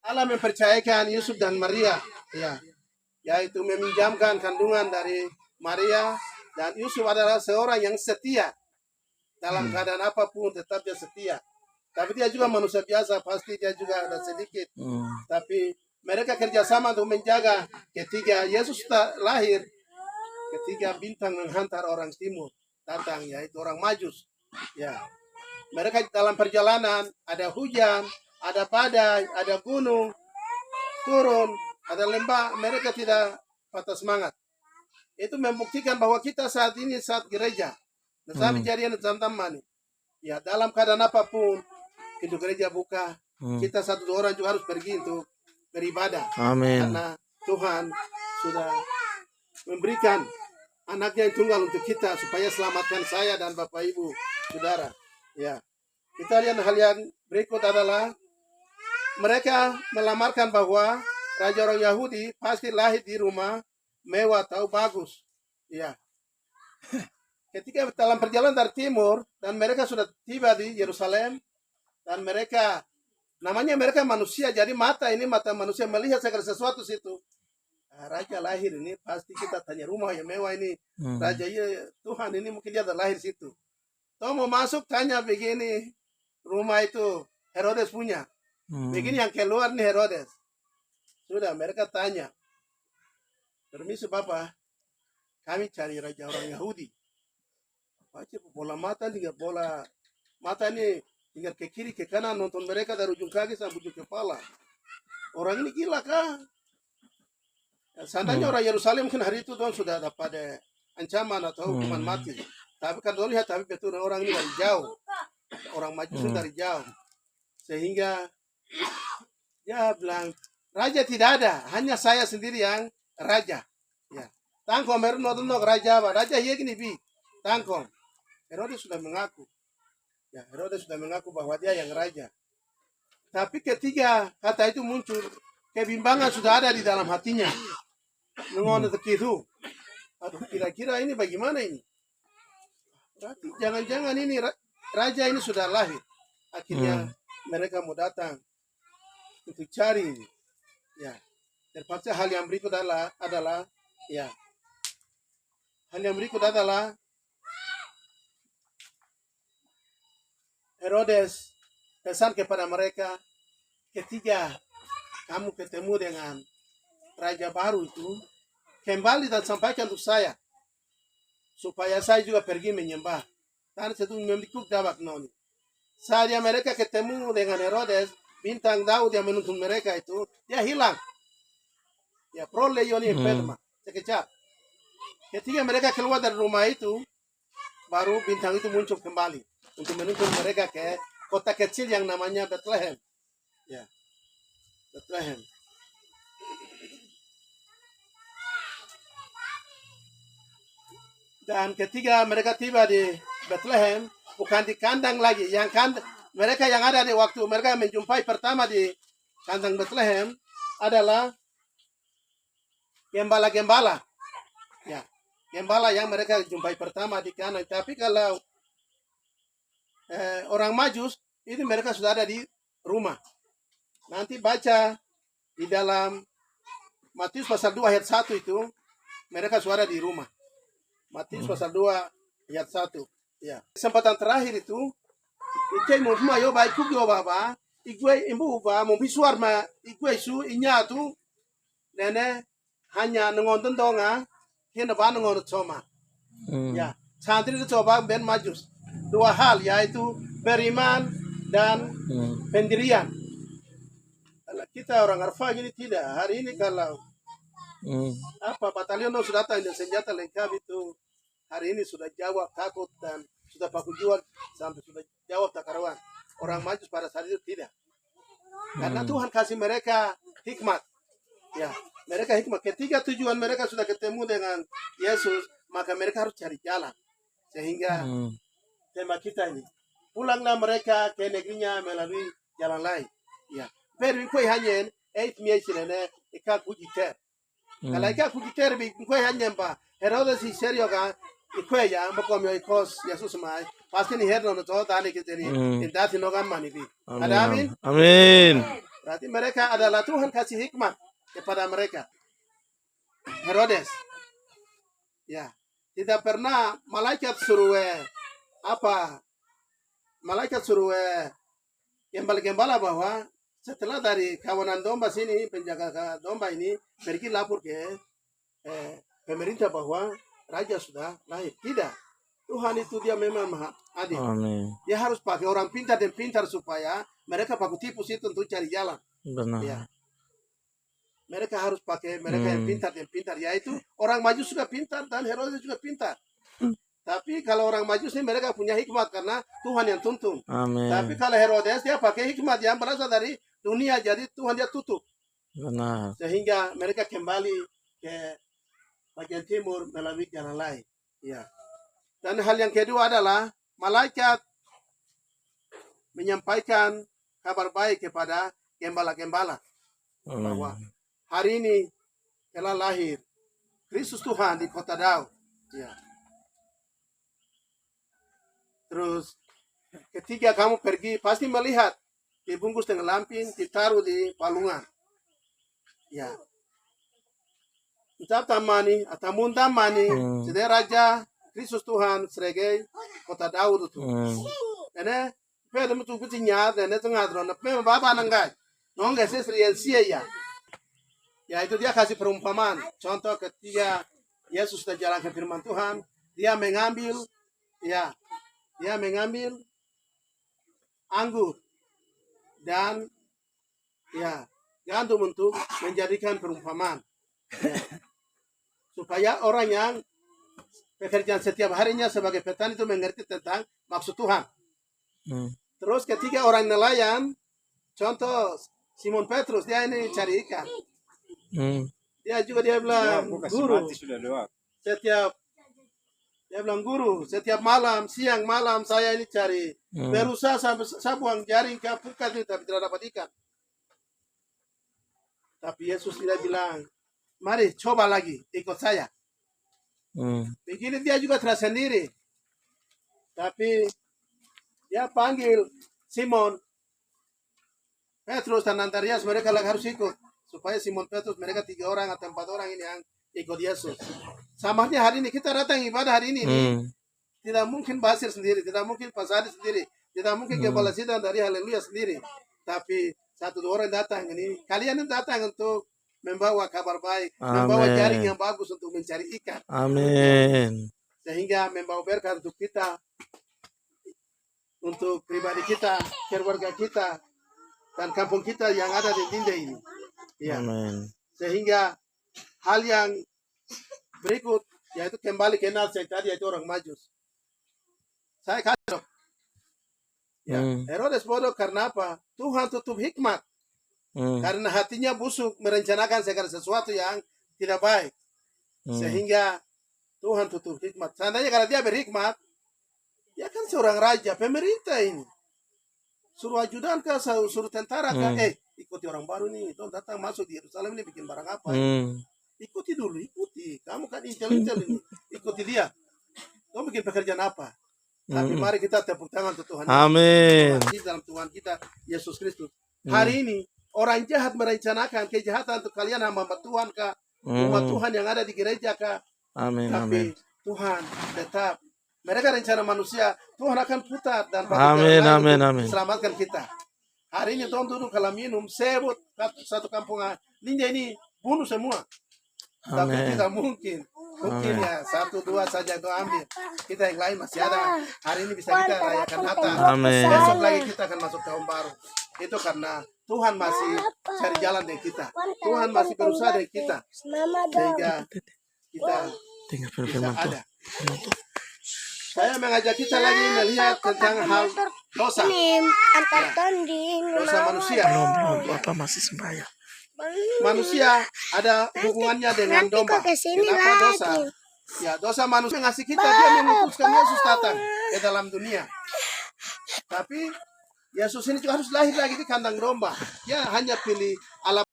Allah mempercayakan Yusuf dan Maria, ya, yaitu meminjamkan kandungan dari Maria, dan Yusuf adalah seorang yang setia dalam keadaan apapun, tetap dia setia. Tapi dia juga manusia biasa, pasti dia juga ada sedikit. Tapi mereka kerjasama untuk menjaga ketika Yesus lahir, ketika bintang menghantar orang timur datang, yaitu orang Majus. Ya, mereka dalam perjalanan ada hujan, ada badai, ada gunung turun, ada lembah, mereka tidak patah semangat. Itu membuktikan bahwa kita saat ini saat gereja, saat kejadian teman-teman, ya dalam keadaan apapun, pintu gereja buka, kita satu dua orang juga harus pergi untuk beribadah. Amin. Karena Tuhan sudah memberikan anaknya yang tunggal untuk kita supaya selamatkan saya dan Bapak Ibu, saudara. Ya, kita lihat hal yang berikut adalah mereka melamarkan bahwa raja orang Yahudi pasti lahir di rumah mewah atau bagus. Ya. Ketika dalam perjalanan dari timur dan mereka sudah tiba di Yerusalem, dan mereka namanya mereka manusia, jadi mata manusia melihat segala sesuatu situ. Raja lahir ini pasti kita tanya rumah yang mewah ini. Raja Tuhan ini mungkin dia ada lahir situ. Toh mau masuk tanya begini, rumah itu Herodes punya. Begini yang keluar nih Herodes. Sudah mereka tanya, permisi Bapak, kami cari raja orang Yahudi. Baca bola mata tinggal bola mata ini tinggal ke kiri ke kanan nonton mereka dari ujung kaki sampai ujung kepala. Orang ini gila kah? Seandainya orang Yerusalem mungkin hari itu dong sudah dapat ancaman atau hukuman mati. Tapi kan dong lihat tapi betul orang ini dari jauh, orang Majus dari jauh, sehingga dia bilang raja tidak ada, hanya saya sendiri yang raja. Ya, tangkom meron raja apa? Raja iya gini bi, tangkom. Herodes sudah mengaku. Ya, Herodes sudah mengaku bahwa dia yang raja. Tapi ketika kata itu muncul, kebimbangan sudah ada di dalam hatinya. Mengono terkiru. Aduh, kira-kira ini bagaimana ini? Berarti jangan-jangan ini raja ini sudah lahir. Akhirnya mereka mau datang untuk cari ini. Ya, terpaksa hal yang berikut adalah ya. Hal yang berikut adalah Herodes pesan kepada mereka, ketika kamu ketemu dengan raja baru itu, kembali dan sampaikan untuk saya, supaya saya juga pergi menyembah. Karena itu memikuk dabak noni. Saat mereka ketemu dengan Herodes, bintang Daud yang menuntun mereka itu, dia hilang. Ya, prole yoni enferma, sekejap. Ketika mereka keluar dari rumah itu, baru bintang itu muncul kembali untuk menuntun mereka ke kota kecil yang namanya Bethlehem. Ya, Bethlehem. Dan ketika mereka tiba di Bethlehem, bukan di kandang lagi. Mereka yang ada di waktu mereka menjumpai pertama di kandang Bethlehem adalah gembala-gembala. Ya, gembala yang mereka jumpai pertama di kandang. Tapi kalau orang Majus, ini mereka sudah ada di rumah. Nanti baca di dalam Matius pasal 2 ayat 1 itu, mereka sudah ada di rumah. Matius pasal 2 ayat 1. Ya. Kesempatan terakhir itu, ikai mau yo baik yo baba, ikai imbu ba mau bisuar ma ikai su inya tu nene hanya nonton donga, hina ba nonton coma. Ya, santri itu coba ben Majus. Dua hal yaitu beriman dan pendirian. Kalau kita orang Arfa ini tidak. Hari ini kalau batalion sudah datang dengan senjata lengkap itu, hari ini sudah jawab takut dan sudah paku jual sampai sudah jawab tak karuan. Orang Majus pada saat itu tidak. Karena Tuhan kasih mereka hikmat. Ya, mereka hikmat. Ketika tujuan mereka sudah ketemu dengan Yesus, maka mereka harus cari jalan. Sehingga tema kita ini, pulanglah mereka ke negerinya melalui jalan lain. Ya, pero kue hanya mia silene ikak kujiter. Kalau ikak kujiter bi kue hanya ba Herodes si serio kan ikue ya makom yo ikos Yesus mai pasti ni herno no to tani kita ni indati no gamma ni bi. Ada amin. Amin. Berarti mereka adalah Tuhan kasih hikmat kepada mereka. Herodes, ya, tidak pernah malaikat suruh gembala bahwa setelah dari kawanan domba sini, penjaga domba ini pergi lapor ke pemerintah bahwa raja sudah lahir. Tidak. Tuhan itu dia memang maha adil. Amin. Dia harus pakai orang pintar dan pintar supaya mereka pakai tipu situ untuk cari jalan. Benar. Ya. Mereka harus pakai mereka yang pintar dan pintar. Yaitu orang Majus juga pintar dan Herodes juga pintar. Tapi kalau orang Majus ini mereka punya hikmat karena Tuhan yang tuntun. Amin. Tapi kalau Herodes dia pakai hikmat yang berasal dari dunia, jadi Tuhan dia tutup. Benar. Sehingga mereka kembali ke bagian timur melalui jalan lain. Ya. Dan hal yang kedua adalah malaikat menyampaikan kabar baik kepada gembala-gembala bahwa hari ini telah lahir Kristus Tuhan di kota Daud. Ya. Terus ketika kamu pergi pasti melihat dibungkus dengan lampin, ditaruh di palungan. Ya. Ucap tamani atau muntamani, jadi raja Kristus Tuhan sebagai kota Daud itu. Ini film itu kucinya dan itu ngadron. Tapi bapak nanggai, nongga sesriensia ya. Ya itu dia kasih perumpamaan. Contoh ketika Yesus sudah jalankan firman Tuhan, dia mengambil anggur dan gandum untuk menjadikan perumpamaan. Ya. Supaya orang yang pekerjaan setiap harinya sebagai petani itu mengerti tentang maksud Tuhan. Terus ketika orang nelayan, contoh Simon Petrus, dia ini cari ikan. Dia bilang, guru, setiap malam, siang malam saya ini cari. Berusaha saya buang jaring ke pukat itu, tapi tidak dapat ikan. Tapi Yesus tidak bilang, mari coba lagi, ikut saya. Begini dia juga tersendiri. Tapi dia panggil Simon Petrus dan Andreas, mereka harus ikut. Supaya Simon Petrus, mereka 3 orang atau 4 orang ini yang ikut Yesus. Samanya hari ini, kita datang ibadah hari ini. Tidak mungkin Basir sendiri, tidak mungkin Pasadi sendiri, tidak mungkin Gembala Sidang dari Haleluya sendiri. Tapi 1-2 orang datang ini. Kalian datang untuk membawa kabar baik, membawa jaring yang bagus untuk mencari ikan. Amin. Sehingga membawa berkat untuk kita, untuk pribadi kita, keluarga kita, dan kampung kita yang ada di Linde ini. Ya. Amin. Sehingga hal yang berikut, yaitu kembali kenal saya tadi, yaitu orang Majus. Saya kacau. Ya. Herodes bodoh karena apa? Tuhan tutup hikmat. Karena hatinya busuk merencanakan segala sesuatu yang tidak baik. Sehingga Tuhan tutup hikmat. Seandainya kalau dia berhikmat, dia kan seorang raja, pemerintah ini. Suruh ajudan kah, suruh tentara kah, ikuti orang baru nih, itu datang masuk di Yerusalem ini bikin barang apa. Ikuti dulu, ikuti. Kamu kan intel-intel ini, ikuti dia. Kamu bikin pekerjaan apa? Tapi mari kita tepuk tangan untuk Tuhan. Amin. Dalam Tuhan kita, Yesus Kristus. Hari ini, orang jahat merencanakan kejahatan untuk kalian hamba Tuhan kah, umat Tuhan yang ada di gereja kah. Amin. Tapi Tuhan tetap, mereka rencana manusia, Tuhan akan putar dan amin. selamatkan kita. Hari ini Tuhan duduk kalau minum, sebut satu kampung Linde ini bunuh semua. Tapi tidak mungkin. Mungkin ya 1-2 saja itu ambil. Kita yang lain masih ada. Hari ini bisa kita rayakan Natal. Besok lagi kita akan masuk tahun baru. Itu karena Tuhan masih cari jalan dengan kita. Tuhan masih berusaha dengan kita. Sehingga kita bisa ada. Saya mengajak kita lagi melihat tentang hal dosa. Dosa manusia. Bapak masih sembahyang. Manusia ada hubungannya dengan domba. Kenapa dosa? Ya, dosa manusia ngasih kita, dia memutuskan Yesus datang ke dalam dunia. Tapi Yesus ini juga harus lahir lagi di kandang domba. Dia hanya pilih ala